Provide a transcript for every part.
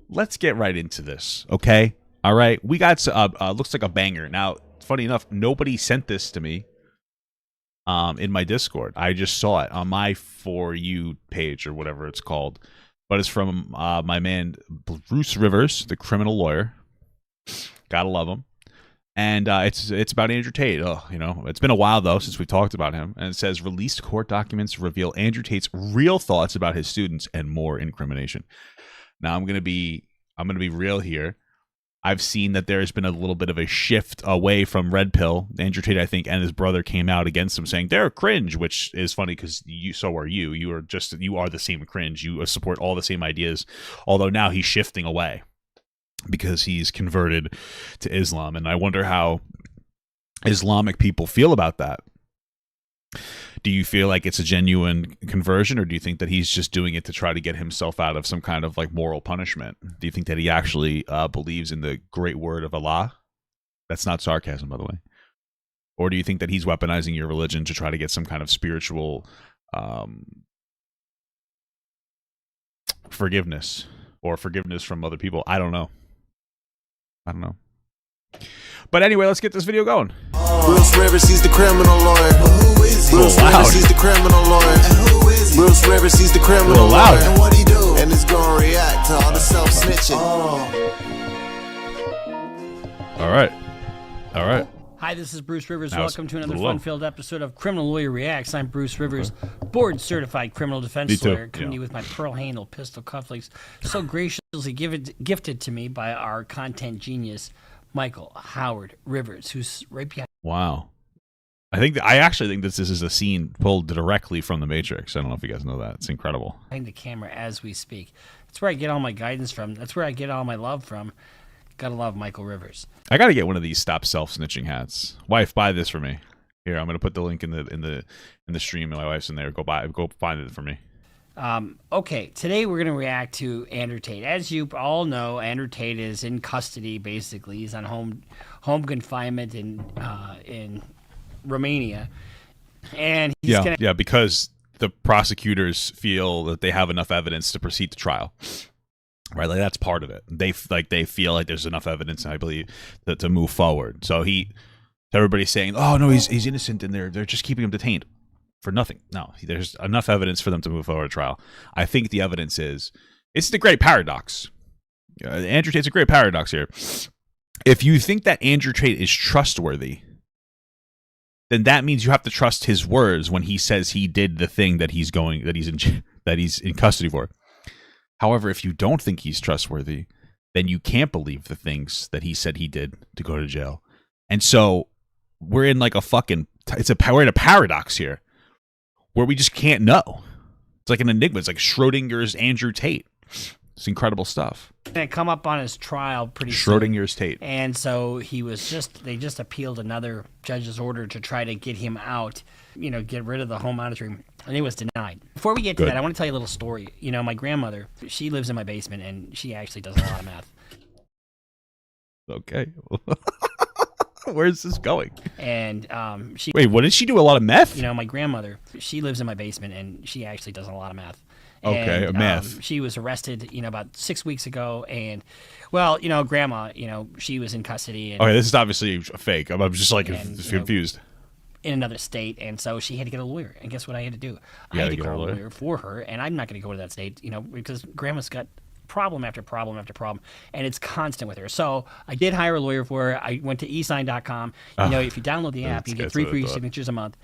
let's get right into this, okay? All right, we got looks like a banger. Now, funny enough, nobody sent this to me in my Discord. I just saw it on my For You page or whatever it's called. But it's from my man Bruce Rivers, the criminal lawyer. Gotta love him. And it's about Andrew Tate. Oh, you know, it's been a while though since we talked about him. And it says released court documents reveal Andrew Tate's real thoughts about his students and more incrimination. Now I'm gonna be real here. I've seen that there has been a little bit of a shift away from Red Pill. Andrew Tate, I think, and his brother came out against him saying they're cringe, which is funny because so are you. You are the same cringe. You support all the same ideas. Although now he's shifting away because he's converted to Islam, and I wonder how Islamic people feel about that. Do you feel like it's a genuine conversion, or do you think that he's just doing it to try to get himself out of some kind of like moral punishment? Do you think that he actually believes in the great word of Allah? That's not sarcasm, by the way. Or do you think that he's weaponizing your religion to try to get some kind of spiritual forgiveness or forgiveness from other people? I don't know. But anyway, let's get this video going. Bruce Rivers, he's the criminal lawyer. Who is he? Bruce Rivers, he's the criminal lawyer. And who is he? Bruce Rivers, he's the criminal lawyer. And what he do? And it's gonna react to all the self-snitching. All right. Hi, this is Bruce Rivers. Welcome to another fun-filled episode of Criminal Lawyer Reacts. I'm Bruce Rivers, board-certified criminal defense lawyer, coming to you with my pearl handle pistol cufflinks, so graciously gifted to me by our content genius, Michael Howard Rivers, who's right behind. Wow. I actually think this is a scene pulled directly from The Matrix. I don't know if you guys know that. It's incredible. Behind the camera as we speak. That's where I get all my guidance from. That's where I get all my love from. Gotta love Michael Rivers. I gotta get one of these stop self-snitching hats. Wife, buy this for me. Here, I'm gonna put the link in the stream, and my wife's in there. Go find it for me. Okay, today we're going to react to Andrew Tate. As you all know, Andrew Tate is in custody, basically. He's on home confinement in Romania. And he's because the prosecutors feel that they have enough evidence to proceed to trial. Right, like that's part of it. They feel like there's enough evidence, I believe, to move forward. So everybody's saying, "Oh no, he's innocent," and they're just keeping him detained for nothing. No, there's enough evidence for them to move forward to trial. I think the evidence is it's the great paradox. Andrew Tate's a great paradox here. If you think that Andrew Tate is trustworthy, then that means you have to trust his words when he says he did the thing that he's in custody for. However, if you don't think he's trustworthy, then you can't believe the things that he said he did to go to jail. And so we're in like we're in a paradox here where we just can't know. It's like an enigma. It's like Schrodinger's Andrew Tate. It's incredible stuff. Going to come up on his trial pretty Schrodinger's soon. Tate. And so they just appealed another judge's order to try to get him out, get rid of the home monitoring, and it was denied. Before we get to that, I want to tell you a little story. My grandmother, she lives in my basement, and she actually does a lot of math. Okay. Where's this going? And Wait, what did she do? A lot of meth? My grandmother, she lives in my basement, and she actually does a lot of math. Okay, and, meth. She was arrested, about 6 weeks ago, and grandma, she was in custody. And, okay, this is obviously a fake. I'm just confused. In another state, and so she had to get a lawyer. And guess what I had to do? I had to call a lawyer for her, and I'm not going to go to that state, because grandma's got problem after problem after problem, and it's constant with her. So I did hire a lawyer for her. I went to esign.com. If you download the app, you get 3 free signatures a month.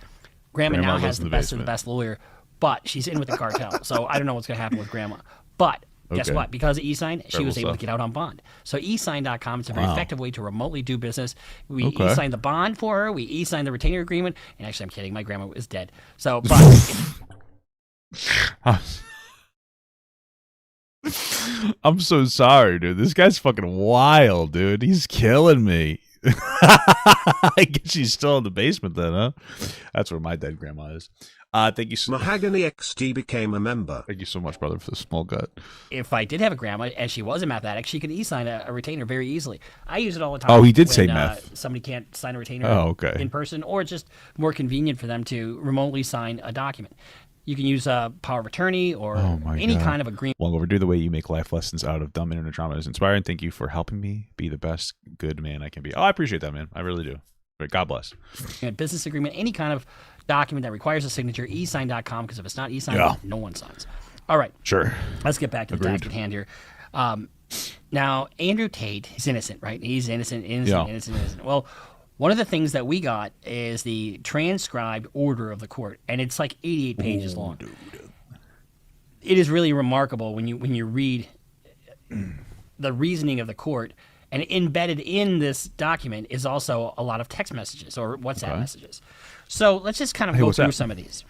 Grandma now has the best of the best lawyer, but she's in with the cartel. So I don't know what's going to happen with grandma. But guess what? Because of eSign, she was able to get out on bond. So eSign.com is a very effective way to remotely do business. We eSign the bond for her. We eSign the retainer agreement. And actually, I'm kidding. My grandma is dead. So, but... I'm so sorry, dude. This guy's fucking wild, dude. He's killing me. I guess she's still in the basement then, huh? That's where my dead grandma is. Thank you so much. Mahogany XD became a member. Thank you so much, brother, for the small gut. If I did have a grandma and she was a math addict, she could e-sign a retainer very easily. I use it all the time. Oh, he did say meth. Somebody can't sign a retainer in person, or it's just more convenient for them to remotely sign a document. You can use a power of attorney or any God. kind of agreement. Long overdue. The way you make life lessons out of dumb internet drama is inspiring. Thank you for helping me be the best good man I can be. Oh, I appreciate that, man. I really do. But God bless. A business agreement, any kind of document that requires a signature, esign.com, because if it's not esign, no one signs. All right. Sure. Let's get back to the task at hand here. Now, Andrew Tate is innocent, right? He's innocent. Well, one of the things that we got is the transcribed order of the court, and it's like 88 pages long. Dude. It is really remarkable when you read the reasoning of the court, and embedded in this document is also a lot of text messages or WhatsApp messages. So let's just kind of go through some of these.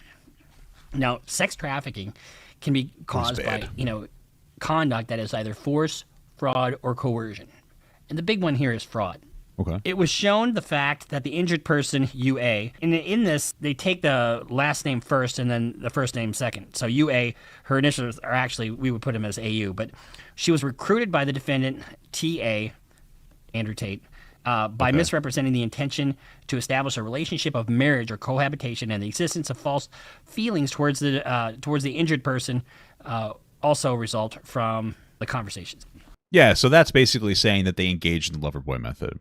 Now, sex trafficking can be caused by conduct that is either force, fraud, or coercion, and the big one here is fraud. Okay. It was shown the fact that the injured person, UA, and in this, they take the last name first and then the first name second. So UA, her initials are actually, we would put him as AU, but she was recruited by the defendant, TA, Andrew Tate, by misrepresenting the intention to establish a relationship of marriage or cohabitation and the existence of false feelings towards the injured person also result from the conversations. Yeah, so that's basically saying that they engaged in the lover boy method.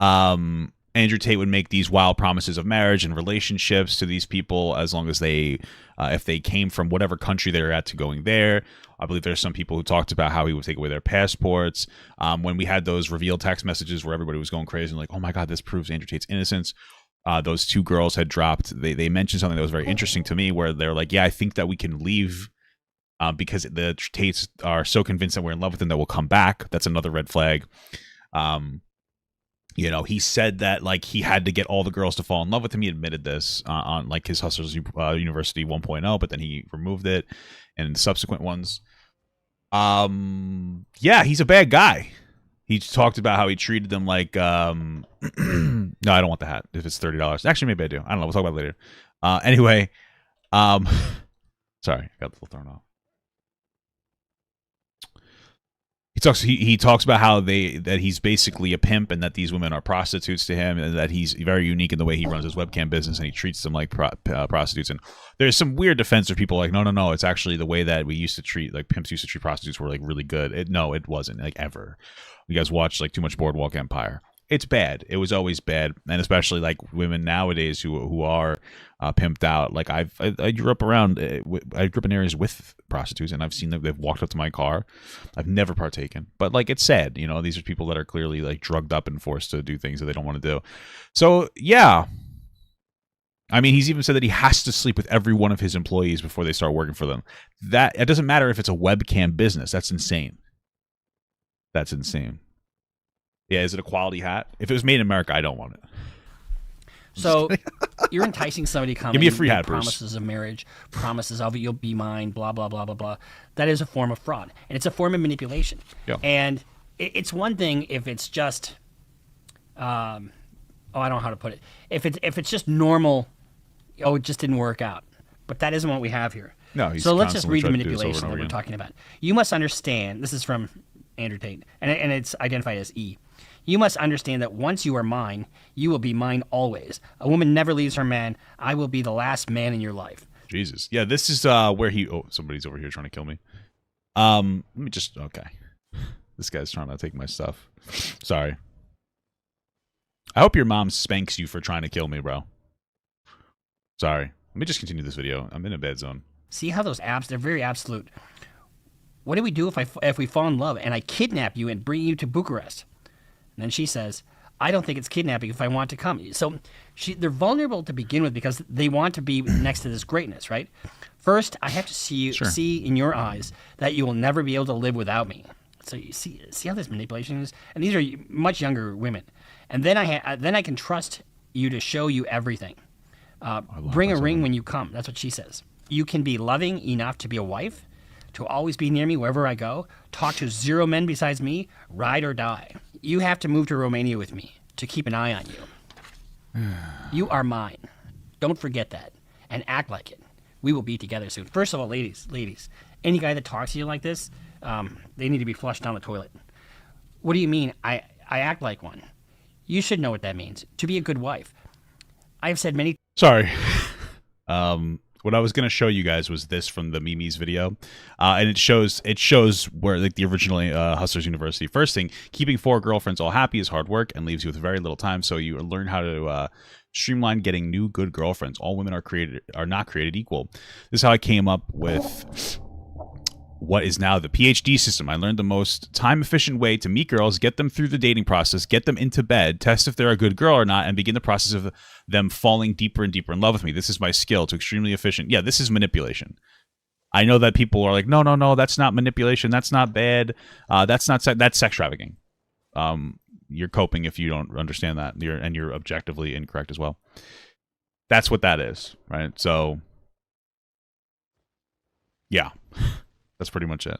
Andrew Tate would make these wild promises of marriage and relationships to these people as long as they, if they came from whatever country they were at to going there. I believe there's some people who talked about how he would take away their passports. When we had those revealed text messages where everybody was going crazy and like, oh my God, this proves Andrew Tate's innocence. Those two girls had dropped. They mentioned something that was very interesting to me where they're like, yeah, I think that we can leave because the Tates are so convinced that we're in love with them that we'll come back. That's another red flag. He said that like he had to get all the girls to fall in love with him. He admitted this on like his Hustlers University 1.0, but then he removed it in subsequent ones. Yeah, he's a bad guy. He talked about how he treated them like no, I don't want the hat if it's $30. Actually, maybe I do. I don't know. We'll talk about it later. Anyway, sorry, I got a little thrown off. He talks about how that he's basically a pimp and that these women are prostitutes to him and that he's very unique in the way he runs his webcam business and he treats them like prostitutes. And there's some weird defense of people like, no, it's actually the way that we used to treat, like pimps used to treat prostitutes were like really good. It wasn't like ever. You guys watch like too much Boardwalk Empire. It's bad. It was always bad, and especially like women nowadays who are pimped out. Like I grew up around. I grew up in areas with prostitutes, and I've seen them. They've walked up to my car. I've never partaken, but like it's sad. These are people that are clearly like drugged up and forced to do things that they don't want to do. So yeah, I mean, he's even said that he has to sleep with every one of his employees before they start working for them. That it doesn't matter if it's a webcam business. That's insane. That's insane. Yeah, is it a quality hat? If it was made in America, I don't want it. So you're enticing somebody to come. Give me a free hat, promises of marriage, promises of you'll be mine, blah, blah, blah, blah, blah. That is a form of fraud. And it's a form of manipulation. Yeah. And it's one thing if it's just, I don't know how to put it. If it's just normal, it just didn't work out. But that isn't what we have here. No, so let's just read the manipulation that we're talking about. You must understand, this is from Andrew Tate, and it's identified as E. You must understand that once you are mine, you will be mine always. A woman never leaves her man. I will be the last man in your life. Jesus. Yeah, this is where he... Oh, somebody's over here trying to kill me. Let me just... Okay. This guy's trying to take my stuff. Sorry. I hope your mom spanks you for trying to kill me, bro. Sorry. Let me just continue this video. I'm in a bad zone. See how those apps, they're very absolute. What do we do if we fall in love and I kidnap you and bring you to Bucharest? And then she says, I don't think it's kidnapping if I want to come. So they're vulnerable to begin with because they want to be next to this greatness, right? First, I have to see in your eyes that you will never be able to live without me. So you see how this manipulation is? And these are much younger women. And then I can trust you to show you everything. Bring a ring when you come. That's what she says. You can be loving enough to be a wife, to always be near me wherever I go, talk to 0 men besides me, ride or die. You have to move to Romania with me to keep an eye on you. You are mine. Don't forget that. And act like it. We will be together soon. First of all, ladies, any guy that talks to you like this, they need to be flushed down the toilet. What do you mean, I act like one? You should know what that means. To be a good wife. I have said many... Sorry. What I was going to show you guys was this from the Mimi's video, and it shows where like the original Hustlers University. First thing, keeping 4 girlfriends all happy is hard work and leaves you with very little time. So you learn how to streamline getting new good girlfriends. All women are not created equal. This is how I came up with what is now the PhD system. I learned the most time-efficient way to meet girls, get them through the dating process, get them into bed, test if they're a good girl or not, and begin the process of them falling deeper and deeper in love with me. This is my skill to extremely efficient. Yeah, this is manipulation. I know that people are like, no, that's not manipulation. That's not bad. That's sex trafficking. You're coping if you don't understand that. You're objectively incorrect as well. That's what that is, right? So, yeah. That's pretty much it.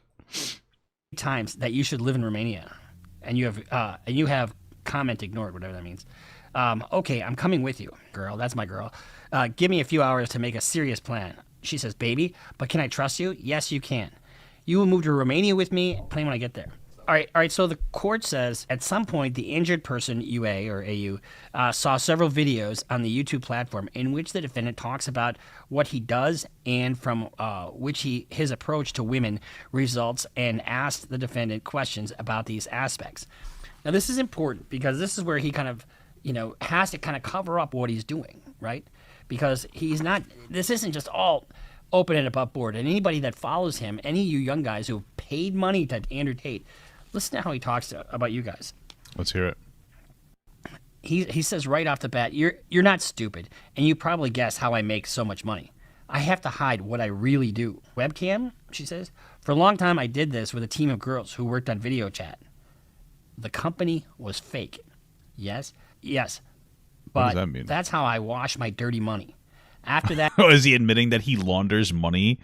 Times that you should live in Romania, and you have comment ignored, whatever that means. Okay, I'm coming with you, girl. That's my girl. Give me a few hours to make a serious plan. She says, baby, but can I trust you? Yes, you can. You will move to Romania with me. Plan when I get there. All right. So the court says at some point the injured person, UA or AU, saw several videos on the YouTube platform in which the defendant talks about what he does and from which his approach to women results, and asked the defendant questions about these aspects. Now this is important because this is where he kind of, has to kind of cover up what he's doing, right? Because this isn't just all open and above board. And anybody that follows him, any of you young guys who have paid money to Andrew Tate, listen to how he talks about you guys. Let's hear it. He says right off the bat, you're not stupid, and you probably guess how I make so much money. I have to hide what I really do. Webcam, she says. For a long time, I did this with a team of girls who worked on video chat. The company was fake. Yes. But what does that mean? That's how I wash my dirty money. After that... Is he admitting that he launders money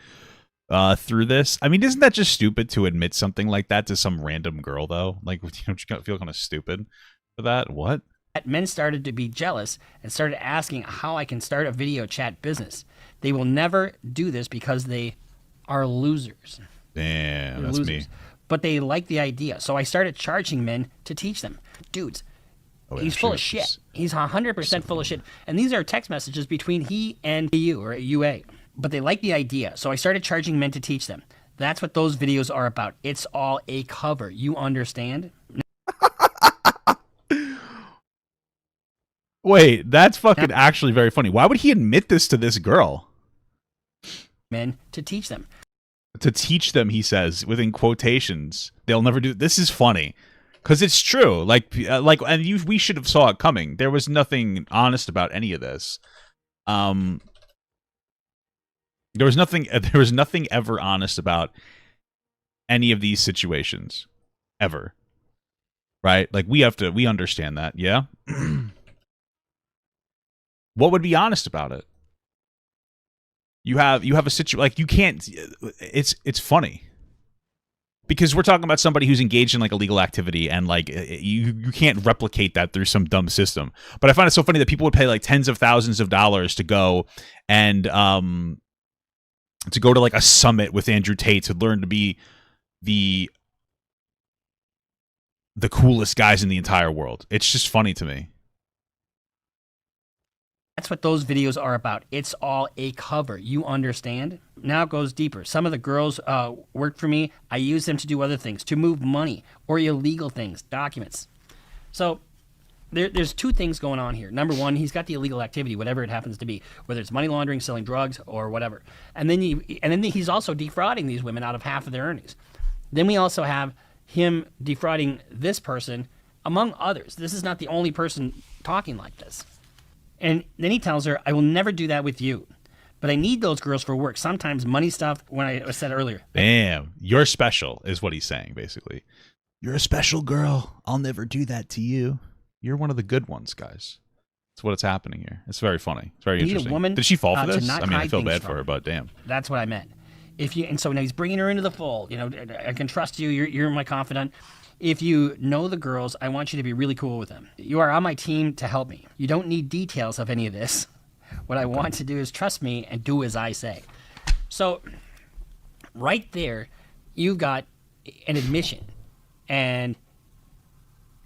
through this? I mean, isn't that just stupid to admit something like that to some random girl, though? Like, don't you feel kind of stupid for that? What? Men started to be jealous and started asking how I can start a video chat business. They will never do this because they are losers. Damn, that's me. But they like the idea. So I started charging men to teach them. Dudes, he's full of shit. He's 100% full of shit. And these are text messages between he and you or UA. But they like the idea. So I started charging men to teach them. That's what those videos are about. It's all a cover. You understand? Wait, that's fucking actually very funny. Why would he admit this to this girl? Men to teach them. To teach them, he says, within quotations. They'll never do. This is funny. Because it's true. And we should have saw it coming. There was nothing honest about any of this. There was nothing ever honest about any of these situations. Ever. Right? Like, we understand that, yeah? What would be honest about it? You have a situation, like, you can't, it's funny. Because we're talking about somebody who's engaged in like illegal activity, and like you can't replicate that through some dumb system. But I find it so funny that people would pay like tens of thousands of dollars to go and to like a summit with Andrew Tate to learn to be the coolest guys in the entire world. It's just funny to me. That's what those videos are about. It's all a cover. You understand? Now it goes deeper. Some of the girls work for me. I use them to do other things, to move money or illegal things, documents. So there's two things going on here. Number one, he's got the illegal activity, whatever it happens to be, whether it's money laundering, selling drugs, or whatever. And then he's also defrauding these women out of half of their earnings. Then we also have him defrauding this person, among others. This is not the only person talking like this. And then he tells her, I will never do that with you. But I need those girls for work. Sometimes money stuff, when I said earlier. Damn, you're special is what he's saying, basically. You're a special girl. I'll never do that to you. You're one of the good ones, guys. That's what's happening here. It's very funny. It's very interesting. A woman, did she fall for this? I mean, I feel bad for her, but damn. That's what I meant. So now he's bringing her into the fold. I can trust you. You're my confidant. If you know the girls, I want you to be really cool with them. You are on my team to help me. You don't need details of any of this. What I want to do is trust me and do as I say. So right there, you've got an admission. And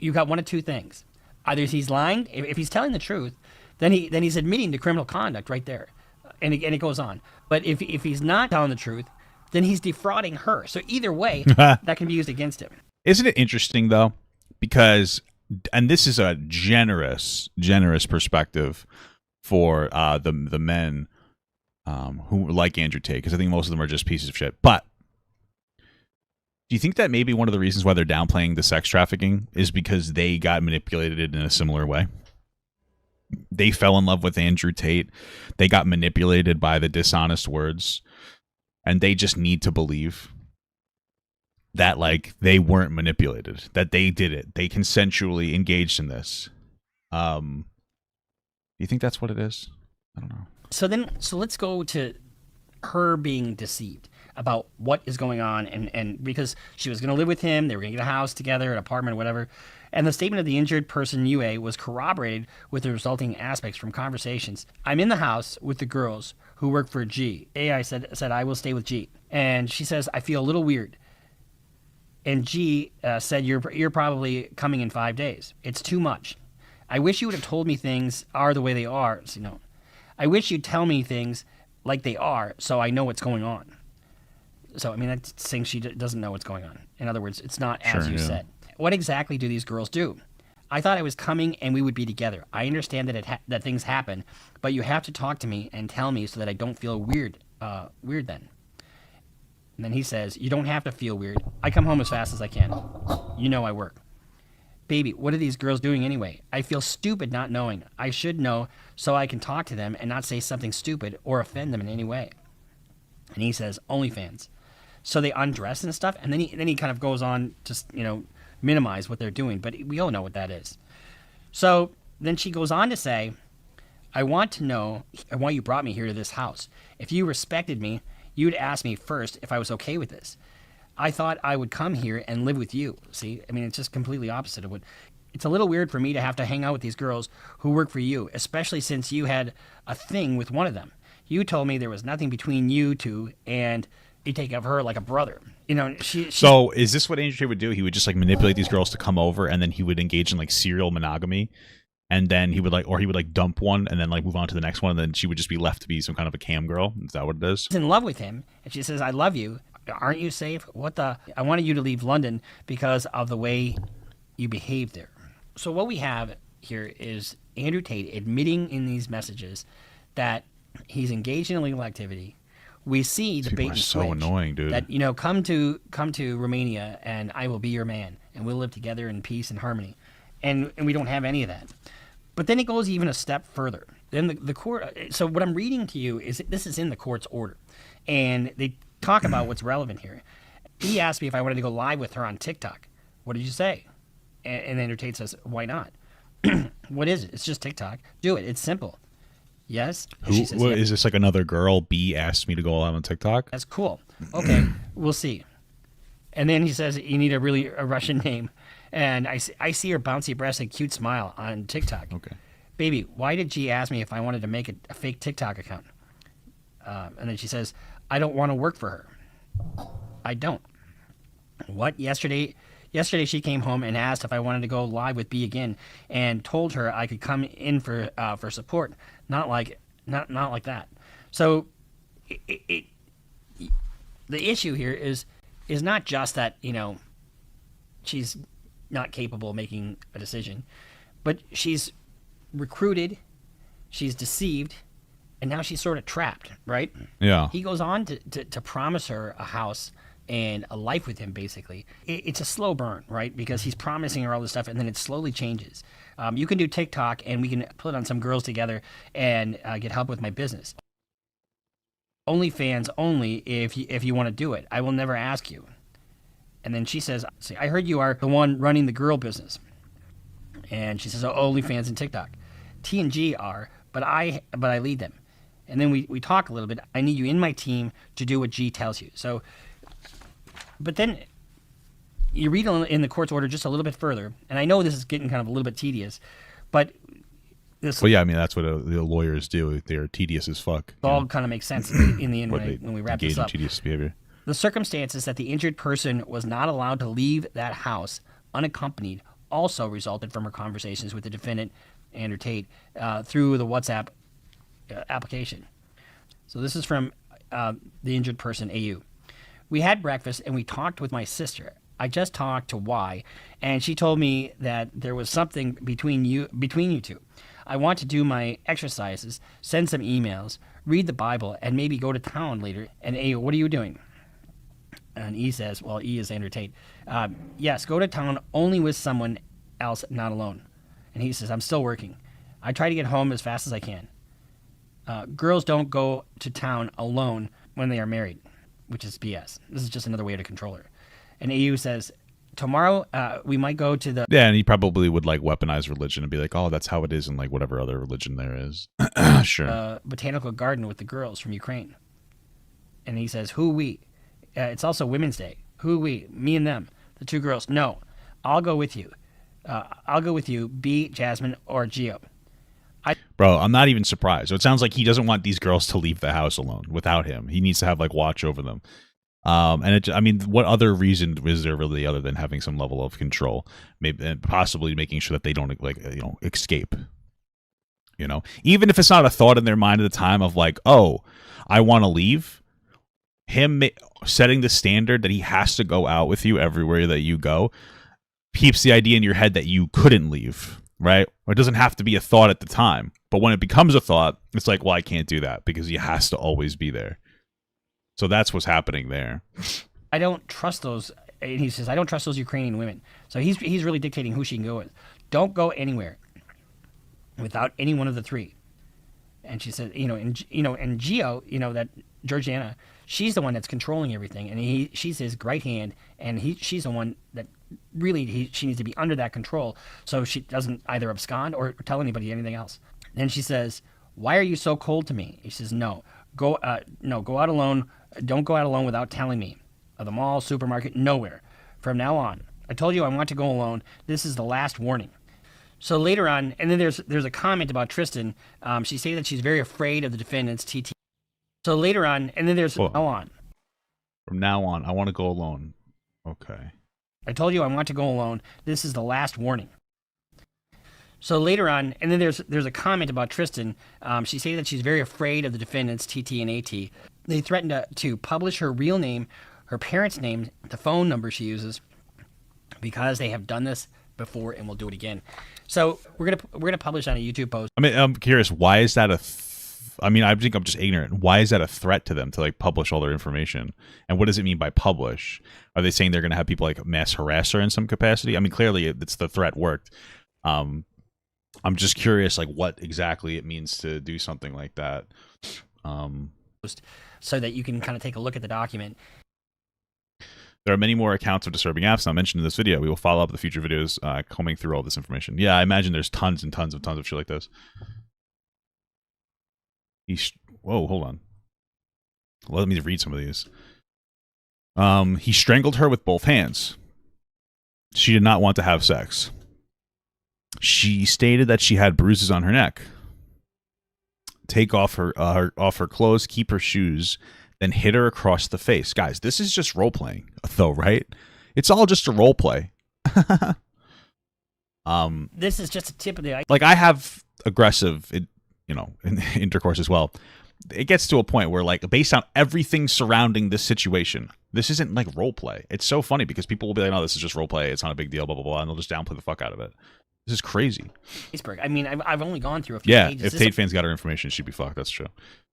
you've got one of two things. Either he's lying. If he's telling the truth, then he's admitting to criminal conduct right there. And it goes on. But if he's not telling the truth, then he's defrauding her. So either way, that can be used against him. Isn't it interesting though? Because, and this is a generous perspective for the men who like Andrew Tate, because I think most of them are just pieces of shit. But do you think that maybe one of the reasons why they're downplaying the sex trafficking is because they got manipulated in a similar way? They fell in love with Andrew Tate. They got manipulated by the dishonest words, and they just need to believe that, like, they weren't manipulated, that they did it. They consensually engaged in this. Do you think that's what it is? I don't know. So let's go to her being deceived about what is going on, and because she was going to live with him, they were going to get a house together, an apartment, whatever. And the statement of the injured person, UA, was corroborated with the resulting aspects from conversations. I'm in the house with the girls who work for G. AI said I will stay with G. And she says, I feel a little weird. And G said, you're probably coming in 5 days. It's too much. I wish you would have told me things are the way they are. So, I wish you'd tell me things like they are so I know what's going on. So, I mean, that's saying she doesn't know what's going on. In other words, it's not as you said. What exactly do these girls do? I thought I was coming and we would be together. I understand that that things happen, but you have to talk to me and tell me so that I don't feel weird then. And then he says, you don't have to feel weird. I come home as fast as I can. You know I work. Baby, what are these girls doing anyway? I feel stupid not knowing. I should know so I can talk to them and not say something stupid or offend them in any way. And he says, OnlyFans. So they undress and stuff, and then he kind of goes on to, minimize what they're doing, but we all know what that is. So then she goes on to say, I want why you brought me here to this house. If you respected me, you'd ask me first if I was okay with this. I thought I would come here and live with you. See, I mean, it's just completely opposite of what. It's a little weird for me to have to hang out with these girls who work for you, especially since you had a thing with one of them. You told me there was nothing between you two, and you take of her like a brother. So is this what Andrew Tate would do? He would just like manipulate these girls to come over, and then he would engage in like serial monogamy, and then he would dump one and then like move on to the next one, and then she would just be left to be some kind of a cam girl. Is that what it is? She's in love with him, and she says, I love you. Aren't you safe? I wanted you to leave London because of the way you behave there. So what we have here is Andrew Tate admitting in these messages that he's engaged in illegal activity. We see the bait and switch. So annoying, dude. That come to Romania and I will be your man and we'll live together in peace and harmony, and we don't have any of that. But then it goes even a step further. Then the court. So what I'm reading to you is this is in the court's order, and they talk about what's relevant here. He asked me if I wanted to go live with her on TikTok. What did you say? And Andrew Tate says, why not? What is it? It's just TikTok. Do it. It's simple. Yes. She says, is this like another girl? B asked me to go live on TikTok. That's cool. Okay, we'll see. And then he says you need a Russian name, and I see her bouncy breasts and cute smile on TikTok. Okay. Baby, why did G ask me if I wanted to make a fake TikTok account? And then she says, I don't want to work for her. I don't. What? Yesterday she came home and asked if I wanted to go live with B again, and told her I could come in for support. Not like that. So the issue here is not just that she's not capable of making a decision, but she's recruited, she's deceived, and now she's sort of trapped, right? Yeah. He goes on to promise her a house and a life with him, basically. It's a slow burn, right? Because he's promising her all this stuff, and then it slowly changes. You can do TikTok, and we can put on some girls together and get help with my business. OnlyFans only if you want to do it. I will never ask you. And then she says, see, I heard you are the one running the girl business. And she says, oh, OnlyFans and TikTok. T and G are, but I lead them. And then we talk a little bit. I need you in my team to do what G tells you. So, but then you read in the court's order just a little bit further, and I know this is getting kind of a little bit tedious, but this. Well, yeah, I mean that's what the lawyers do. They're tedious as fuck. It all kind of makes sense in the end when we wrap this up. Tedious behavior. The circumstances that the injured person was not allowed to leave that house unaccompanied also resulted from her conversations with the defendant, Andrew Tate, through the WhatsApp application. So this is from the injured person, AU. We had breakfast and we talked with my sister. I just talked to Y, and she told me that there was something between you two. I want to do my exercises, send some emails, read the Bible, and maybe go to town later. And AU, what are you doing? And E says, well, E is Andrew Tate. Yes, go to town only with someone else, not alone. And he says, I'm still working. I try to get home as fast as I can. Girls don't go to town alone when they are married, which is BS. This is just another way to control her. And AU says, tomorrow we might go to the... Yeah, and he probably would like weaponize religion and be like, oh, that's how it is in like whatever other religion there is. Sure. Botanical garden with the girls from Ukraine. And he says, who we? It's also Women's Day. Who we? Me and them. The two girls. No, I'll go with you. I'll go with you, B, Jasmine, or Gio. Bro, I'm not even surprised. So it sounds like he doesn't want these girls to leave the house alone without him. He needs to have like watch over them. I mean, what other reason is there really other than having some level of control, maybe, and possibly making sure that they don't escape? Even if it's not a thought in their mind at the time of like, oh, I want to leave. Him setting the standard that he has to go out with you everywhere that you go keeps the idea in your head that you couldn't leave, right? Or it doesn't have to be a thought at the time, but when it becomes a thought, it's like, well, I can't do that because he has to always be there. So that's what's happening there. I don't trust those. And he says, I don't trust those Ukrainian women. So he's really dictating who she can go with. Don't go anywhere without any one of the three. And she said, and Gio, that Georgiana, she's the one that's controlling everything, and she's his right hand, and she's the one that really she needs to be under that control, so she doesn't either abscond or tell anybody anything else. Then she says, "Why are you so cold to me?" He says, "No, go out alone. Don't go out alone without telling me. The mall, supermarket, nowhere. From now on, I told you I want to go alone. This is the last warning." So later on, and then there's a comment about Tristan. She says that she's very afraid of the defendants, TT. So later on, and then there's From now on, I want to go alone. Okay. I told you I want to go alone. This is the last warning. So later on, and then there's a comment about Tristan. She says that she's very afraid of the defendants, TT and AT. They threatened to publish her real name, her parents' name, the phone number she uses, because they have done this before and will do it again. So we're gonna publish on a YouTube post. I mean, I'm curious, why is that I think I'm just ignorant. Why is that a threat to them to like publish all their information? And what does it mean by publish? Are they saying they're going to have people like mass harass her in some capacity? I mean, clearly it's the threat worked. I'm just curious, like what exactly it means to do something like that. So that you can kind of take a look at the document. There are many more accounts of disturbing apps not mentioned in this video. We will follow up the future videos combing through all this information. Yeah, I imagine there's tons and tons of shit like this. Whoa, hold on. Let me read some of these. He strangled her with both hands. She did not want to have sex. She stated that she had bruises on her neck. Take off her clothes, keep her shoes, then hit her across the face. Guys, this is just role playing, though, right? It's all just a role play. This is just a tip of the iceberg. Like I have aggressive, in intercourse as well. It gets to a point where, like, based on everything surrounding this situation, this isn't like role play. It's so funny because people will be like, "No, this is just role play. It's not a big deal." Blah blah blah, and they'll just downplay the fuck out of it. This is crazy. I mean, I've only gone through a few pages. Yeah, if Tate fans got her information, she'd be fucked. That's true.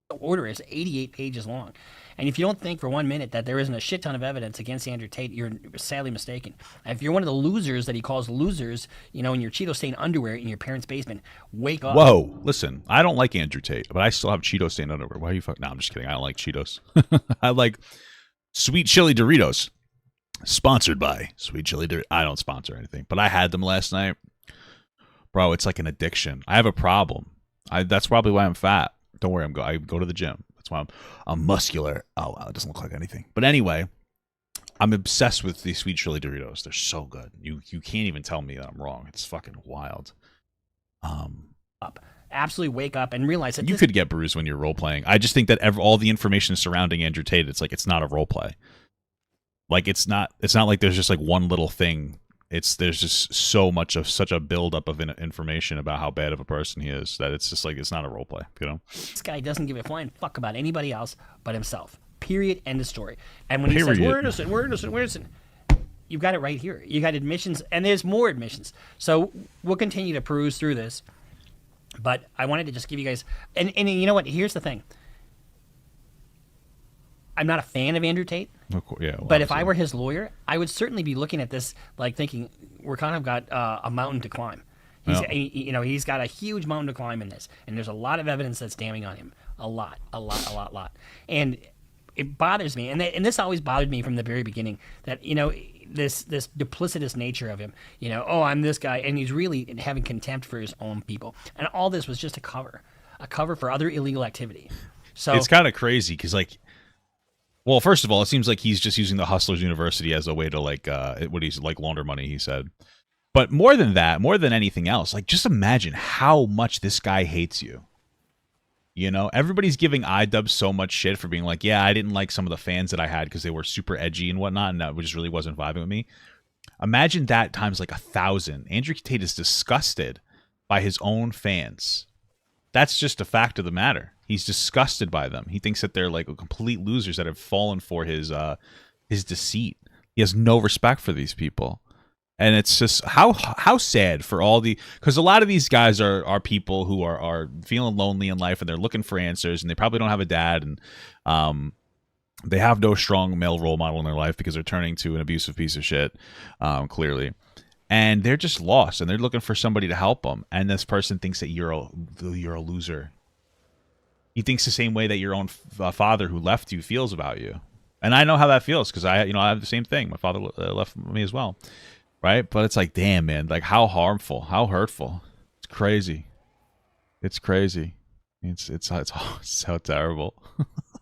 The order is 88 pages long. And if you don't think for 1 minute that there isn't a shit ton of evidence against Andrew Tate, you're sadly mistaken. If you're one of the losers that he calls losers, in your Cheeto stained underwear in your parents' basement, wake up. Whoa, listen, I don't like Andrew Tate, but I still have Cheeto stained underwear. Why are you No, I'm just kidding. I don't like Cheetos. I like Sweet Chili Doritos. Sponsored by Sweet Chili Doritos. I don't sponsor anything, but I had them last night. Bro, it's like an addiction. I have a problem. That's probably why I'm fat. Don't worry, I go to the gym. That's why I'm muscular. Oh, wow, it doesn't look like anything. But anyway, I'm obsessed with these Sweet Chili Doritos. They're so good. You can't even tell me that I'm wrong. It's fucking wild. Absolutely wake up and realize that you could get bruised when you're role playing. I just think that all the information surrounding Andrew Tate, it's like it's not a role play. Like it's not like there's just like one little thing there's just so much of such a buildup of information about how bad of a person he is that it's just like it's not a role play, you know. This guy doesn't give a flying fuck about anybody else but himself. Period. End of story. And when he says we're innocent, you've got it right here. You got admissions, and there's more admissions. So we'll continue to peruse through this. But I wanted to just give you guys, and you know what? Here's the thing. I'm not a fan of Andrew Tate. Yeah, well, but if I were his lawyer, I would certainly be looking at this like thinking we're kind of got a mountain to climb. He's got a huge mountain to climb in this, and there's a lot of evidence that's damning on him. A lot. And it bothers me, and this always bothered me from the very beginning. That this duplicitous nature of him. I'm this guy, and he's really having contempt for his own people. And all this was just a cover for other illegal activity. So it's kind of crazy because well, first of all, it seems like he's just using the Hustlers University as a way to launder money, he said. But more than that, more than anything else, just imagine how much this guy hates you. Everybody's giving iDub so much shit for being like, yeah, I didn't like some of the fans that I had because they were super edgy and whatnot, and that just really wasn't vibing with me. Imagine that times 1,000. Andrew Tate is disgusted by his own fans. That's just a fact of the matter. He's disgusted by them. He thinks that they're complete losers that have fallen for his deceit. He has no respect for these people. And it's just how sad for all because a lot of these guys are people who are feeling lonely in life and they're looking for answers, and they probably don't have a dad, and they have no strong male role model in their life because they're turning to an abusive piece of shit, clearly. And they're just lost, and they're looking for somebody to help them. And this person thinks that you're a loser. He thinks the same way that your own father who left you feels about you. And I know how that feels because I have the same thing. My father left me as well, right? But it's damn, man, how harmful, how hurtful. It's crazy. It's crazy. It's so terrible.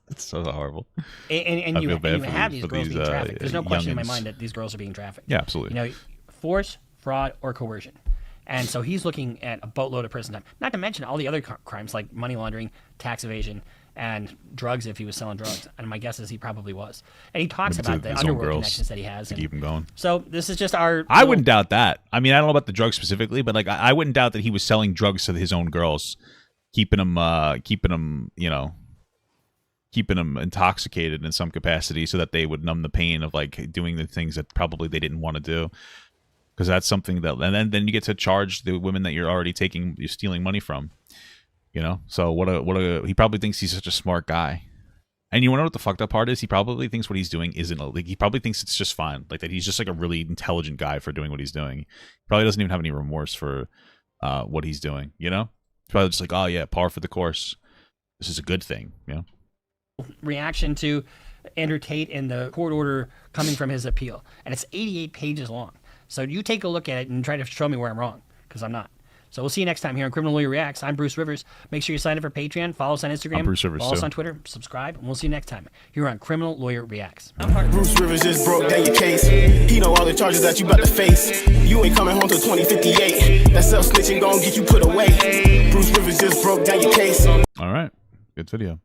It's so horrible. And you have these girls being trafficked. There's no question in my mind that these girls are being trafficked. Yeah, absolutely. Force, fraud, or coercion. And so he's looking at a boatload of prison time. Not to mention all the other crimes like money laundering, tax evasion, and drugs if he was selling drugs. And my guess is he probably was. And he talks about the underworld connections that he has. To keep him going. So this is just our... I wouldn't doubt that. I mean, I don't know about the drugs specifically, but I wouldn't doubt that he was selling drugs to his own girls, keeping them intoxicated in some capacity so that they would numb the pain of doing the things that probably they didn't want to do. Because that's something that, and then you get to charge the women that you're stealing money from, So he probably thinks he's such a smart guy, and you want to know what the fucked up part is? He probably thinks what he's doing isn't he probably thinks it's just fine, that he's just a really intelligent guy for doing what he's doing. He probably doesn't even have any remorse for what he's doing. He's probably just oh yeah, par for the course. This is a good thing. Reaction to Andrew Tate and the court order coming from his appeal, and it's 88 pages long. So you take a look at it and try to show me where I'm wrong, because I'm not. So we'll see you next time here on Criminal Lawyer Reacts. I'm Bruce Rivers. Make sure you sign up for Patreon, follow us on Instagram, I'm Bruce Rivers follow us too. on Twitter, subscribe, and we'll see you next time here on Criminal Lawyer Reacts. Bruce Rivers just broke down your case. He know all the charges that you about to face. You ain't coming home till 2058. That self-snitching gon' get you put away. Bruce Rivers just broke down your case. All right. Good video.